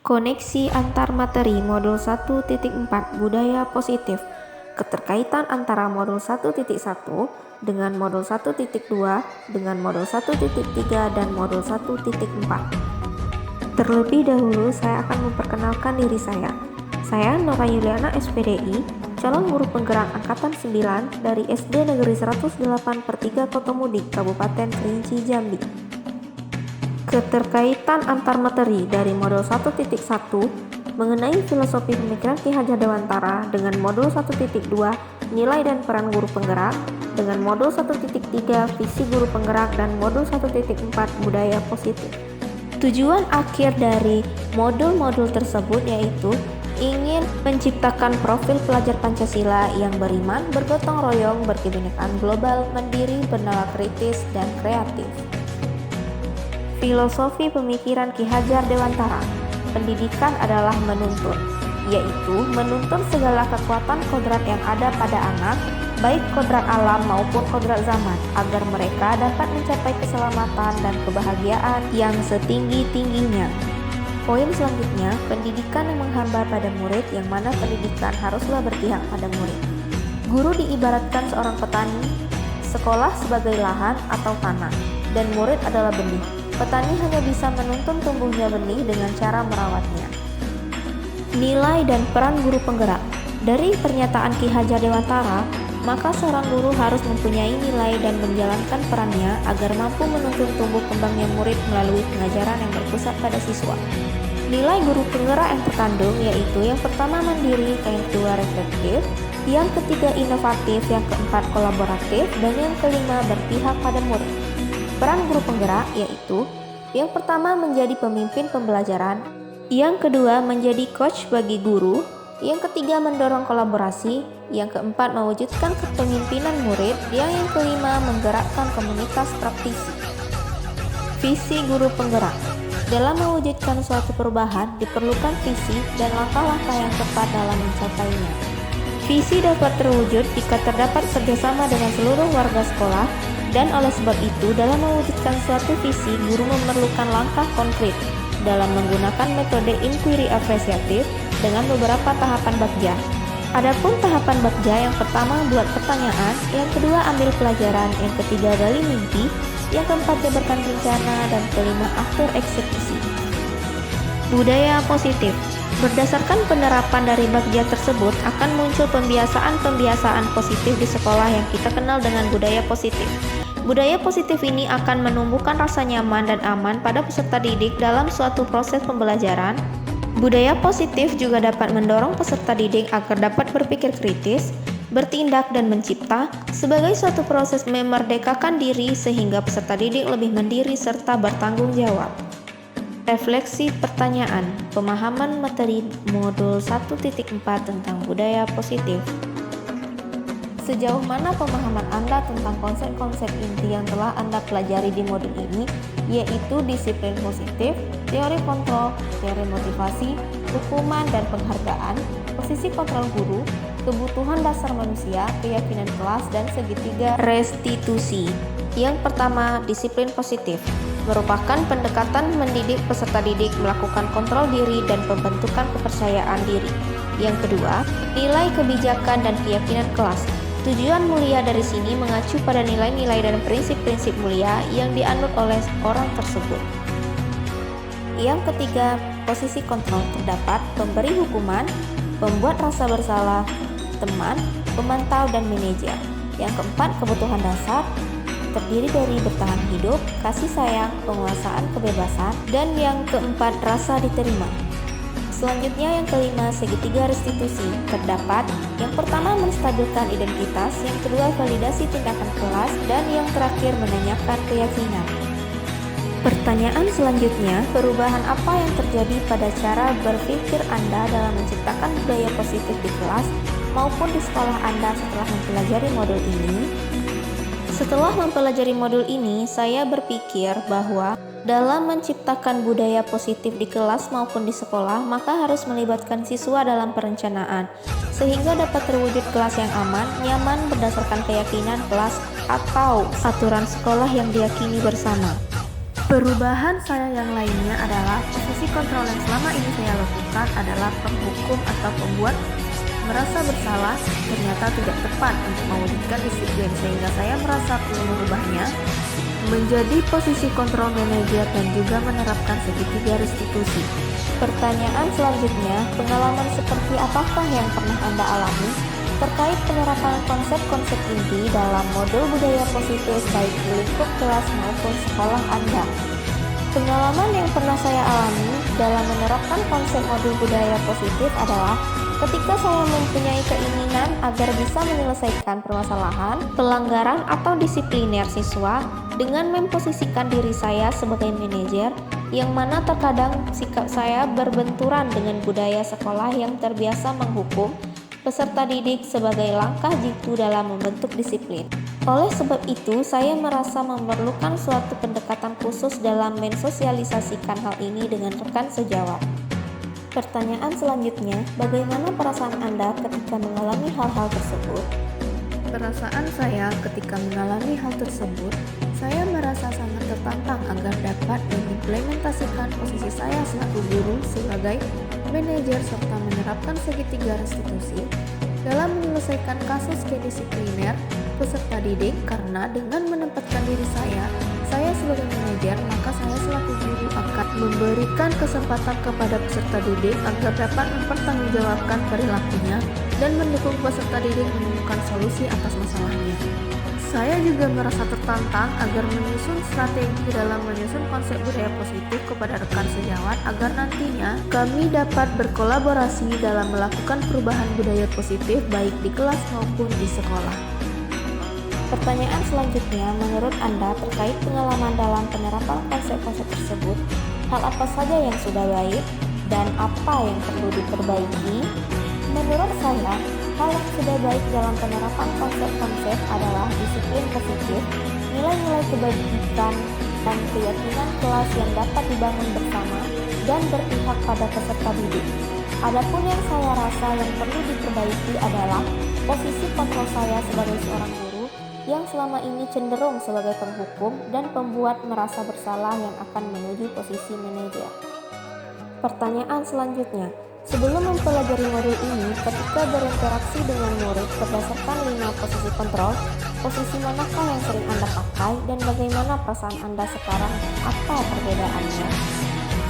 Koneksi antar materi modul 1.4 Budaya Positif. Keterkaitan antara modul 1.1 dengan modul 1.2 dengan modul 1.3 dan modul 1.4. Terlebih dahulu saya akan memperkenalkan diri saya. Saya Nora Yuliana SPDI, calon guru penggerak angkatan 9 dari SD Negeri 108/3 Kotomudik, Kabupaten Kerinci, Jambi. Keterkaitan antar materi dari modul 1.1 mengenai filosofi pemikiran Ki Hajar Dewantara dengan modul 1.2 nilai dan peran guru penggerak, dengan modul 1.3 visi guru penggerak, dan modul 1.4 budaya positif. Tujuan akhir dari modul-modul tersebut yaitu ingin menciptakan profil pelajar Pancasila yang beriman, bergotong royong, berkebinekaan global, mandiri, bernalar kritis, dan kreatif. Filosofi pemikiran Ki Hajar Dewantara. Pendidikan adalah menuntun, yaitu menuntun segala kekuatan kodrat yang ada pada anak, baik kodrat alam maupun kodrat zaman, agar mereka dapat mencapai keselamatan dan kebahagiaan yang setinggi-tingginya. Poin selanjutnya, pendidikan yang menghambar pada murid, yang mana pendidikan haruslah berpihak pada murid. Guru diibaratkan seorang petani, sekolah sebagai lahan atau tanah, dan murid adalah benih. Petani hanya bisa menuntun tumbuhnya benih dengan cara merawatnya. Nilai dan peran guru penggerak. Dari pernyataan Ki Hajar Dewantara, maka seorang guru harus mempunyai nilai dan menjalankan perannya agar mampu menuntun tumbuh kembangnya murid melalui pengajaran yang berpusat pada siswa. Nilai guru penggerak yang terkandung yaitu yang pertama mandiri, yang kedua reflektif, yang ketiga inovatif, yang keempat kolaboratif, dan yang kelima berpihak pada murid. Peran guru penggerak yaitu yang pertama menjadi pemimpin pembelajaran, yang kedua menjadi coach bagi guru, yang ketiga mendorong kolaborasi, yang keempat mewujudkan kepemimpinan murid, yang kelima menggerakkan komunitas praktisi. Visi guru penggerak. Dalam mewujudkan suatu perubahan diperlukan visi dan langkah-langkah yang tepat dalam mencapainya. Visi dapat terwujud jika terdapat kerjasama dengan seluruh warga sekolah. Dan oleh sebab itu, dalam mewujudkan suatu visi, guru memerlukan langkah konkret dalam menggunakan metode inquiry apresiatif dengan beberapa tahapan bagja. Adapun tahapan bagja, yang pertama buat pertanyaan, yang kedua ambil pelajaran, yang ketiga gali mimpi, yang keempat jabarkan rencana, dan kelima atur eksekusi. Budaya positif. Berdasarkan penerapan dari bagja tersebut akan muncul pembiasaan-pembiasaan positif di sekolah yang kita kenal dengan budaya positif. Budaya positif ini akan menumbuhkan rasa nyaman dan aman pada peserta didik dalam suatu proses pembelajaran. Budaya positif juga dapat mendorong peserta didik agar dapat berpikir kritis, bertindak dan mencipta sebagai suatu proses memerdekakan diri sehingga peserta didik lebih mandiri serta bertanggung jawab. Refleksi pertanyaan, pemahaman materi modul 1.4 tentang budaya positif. Sejauh mana pemahaman Anda tentang konsep-konsep inti yang telah Anda pelajari di modul ini, yaitu disiplin positif, teori kontrol, teori motivasi, hukuman dan penghargaan, posisi kontrol guru, kebutuhan dasar manusia, keyakinan kelas, dan segitiga restitusi. Yang pertama, disiplin positif merupakan pendekatan mendidik peserta didik melakukan kontrol diri dan pembentukan kepercayaan diri. Yang kedua, nilai kebijakan dan keyakinan kelas. Tujuan mulia dari sini mengacu pada nilai-nilai dan prinsip-prinsip mulia yang dianut oleh orang tersebut. Yang ketiga, posisi kontrol terdapat pemberi hukuman, pembuat rasa bersalah, teman, pemantau, dan manajer. Yang keempat, kebutuhan dasar terdiri dari bertahan hidup, kasih sayang, penguasaan kebebasan, dan yang keempat rasa diterima. Selanjutnya yang kelima, segitiga restitusi. Terdapat yang pertama menstabilkan identitas, yang kedua validasi tindakan kelas, dan yang terakhir menanyakan keyakinan. Pertanyaan selanjutnya, perubahan apa yang terjadi pada cara berpikir Anda dalam menciptakan budaya positif di kelas maupun di sekolah Anda setelah mempelajari modul ini? Setelah mempelajari modul ini, saya berpikir bahwa dalam menciptakan budaya positif di kelas maupun di sekolah, maka harus melibatkan siswa dalam perencanaan, sehingga dapat terwujud kelas yang aman, nyaman berdasarkan keyakinan kelas atau aturan sekolah yang diyakini bersama. Perubahan saya yang lainnya adalah posisi kontrol yang selama ini saya lakukan adalah penghukum atau pembuat merasa bersalah ternyata tidak tepat untuk mewujudkan disiplin, sehingga saya merasa perlu merubahnya menjadi posisi kontrol manajer dan juga menerapkan segitiga restitusi. Pertanyaan selanjutnya, pengalaman seperti apakah yang pernah Anda alami terkait penerapan konsep-konsep inti dalam modul budaya positif baik di lingkup kelas maupun sekolah Anda? Pengalaman yang pernah saya alami dalam menerapkan konsep modul budaya positif adalah ketika saya mempunyai keinginan agar bisa menyelesaikan permasalahan, pelanggaran atau disipliner siswa dengan memposisikan diri saya sebagai manajer, yang mana terkadang sikap saya berbenturan dengan budaya sekolah yang terbiasa menghukum peserta didik sebagai langkah jitu dalam membentuk disiplin. Oleh sebab itu, saya merasa memerlukan suatu pendekatan khusus dalam mensosialisasikan hal ini dengan rekan sejawat. Pertanyaan selanjutnya, bagaimana perasaan Anda ketika mengalami hal-hal tersebut? Perasaan saya ketika mengalami hal tersebut, saya merasa sangat tertantang agar dapat mengimplementasikan posisi saya selaku guru sebagai manajer serta menerapkan segitiga restitusi dalam menyelesaikan kasus kedisipliner peserta didik, karena dengan menempatkan diri saya sebagai manajer, maka saya selaku guru akan memberikan kesempatan kepada peserta didik agar dapat mempertanggungjawabkan perilakunya dan mendukung peserta didik menemukan solusi atas masalahnya. Saya juga merasa tertantang agar menyusun strategi dalam menyusun konsep budaya positif kepada rekan sejawat agar nantinya kami dapat berkolaborasi dalam melakukan perubahan budaya positif baik di kelas maupun di sekolah. Pertanyaan selanjutnya, menurut Anda terkait pengalaman dalam penerapan konsep-konsep tersebut, hal apa saja yang sudah baik dan apa yang perlu diperbaiki? Menurut saya, hal yang sudah baik dalam penerapan konsep-konsep adalah disiplin positif, nilai-nilai kebajikan, dan keyakinan kelas yang dapat dibangun bersama dan berpihak pada peserta didik. Adapun yang saya rasa yang perlu diperbaiki adalah posisi kontrol saya sebagai seorang guru yang selama ini cenderung sebagai penghukum dan pembuat merasa bersalah yang akan menuju posisi manajer. Pertanyaan selanjutnya, sebelum mempelajari modul ini, ketika berinteraksi dengan murid berdasarkan 5 posisi kontrol, posisi manakah yang sering Anda pakai dan bagaimana perasaan Anda sekarang? Apa perbedaannya?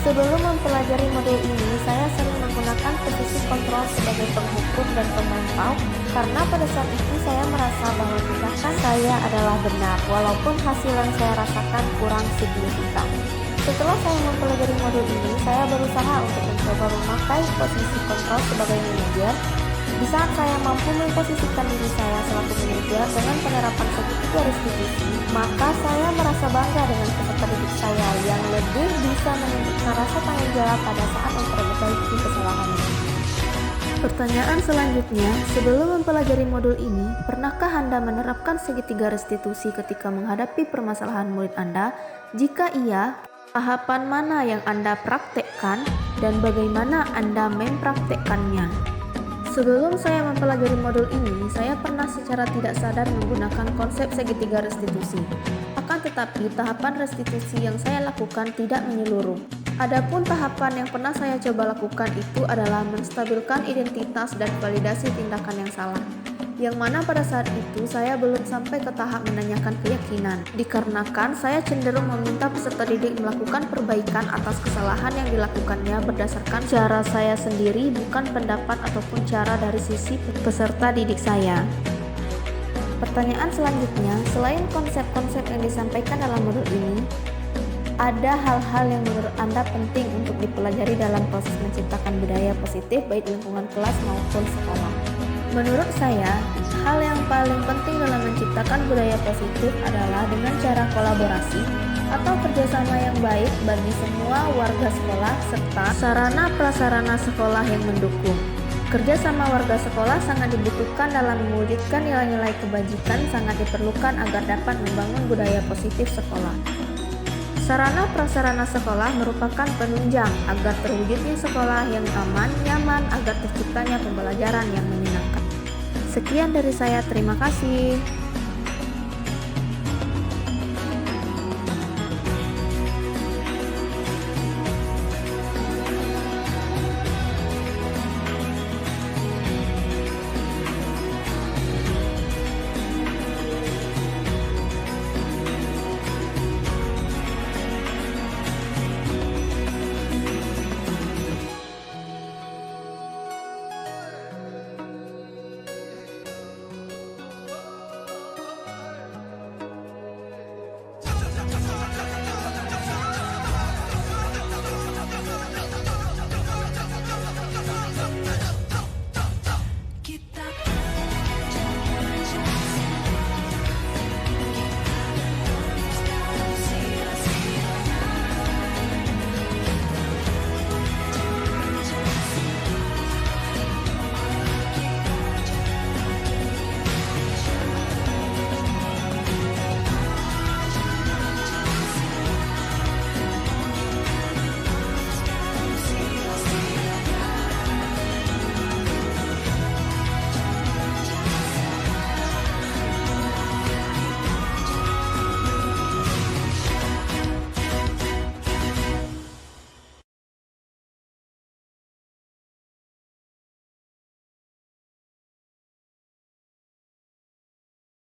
Sebelum mempelajari modul ini, saya sering menggunakan posisi kontrol sebagai penghukum dan pemantau karena pada saat itu saya merasa bahwa tindakan saya adalah benar walaupun hasil yang saya rasakan kurang signifikan. Setelah saya mempelajari modul ini, saya berusaha untuk mencoba memakai posisi kontrol sebagai manajer. Di saat saya mampu memposisikan diri saya selaku manajer dengan penerapan segitiga restitusi, maka saya merasa bangga dengan peserta didik saya yang lebih bisa menunjukkan rasa tanggung jawab pada saat memperbaiki kesalahannya. Pertanyaan selanjutnya, sebelum mempelajari modul ini, pernahkah Anda menerapkan segitiga restitusi ketika menghadapi permasalahan murid Anda? Jika iya, tahapan mana yang Anda praktekkan dan bagaimana Anda mempraktekkannya? Sebelum saya mempelajari modul ini, saya pernah secara tidak sadar menggunakan konsep segitiga restitusi. Akan tetapi, tahapan restitusi yang saya lakukan tidak menyeluruh. Adapun tahapan yang pernah saya coba lakukan itu adalah menstabilkan identitas dan validasi tindakan yang salah, yang mana pada saat itu saya belum sampai ke tahap menanyakan keyakinan, dikarenakan saya cenderung meminta peserta didik melakukan perbaikan atas kesalahan yang dilakukannya berdasarkan cara saya sendiri, bukan pendapat ataupun cara dari sisi peserta didik saya. Pertanyaan selanjutnya, selain konsep-konsep yang disampaikan dalam modul ini, ada hal-hal yang menurut Anda penting untuk dipelajari dalam proses menciptakan budaya positif baik lingkungan kelas maupun sekolah. Menurut saya, hal yang paling penting dalam menciptakan budaya positif adalah dengan cara kolaborasi atau kerjasama yang baik bagi semua warga sekolah serta sarana prasarana sekolah yang mendukung. Kerjasama warga sekolah sangat dibutuhkan dalam mewujudkan nilai-nilai kebajikan, sangat diperlukan agar dapat membangun budaya positif sekolah. Sarana prasarana sekolah merupakan penunjang agar terwujudnya sekolah yang aman, nyaman, agar terciptanya pembelajaran yang menyenangkan. Sekian dari saya, terima kasih.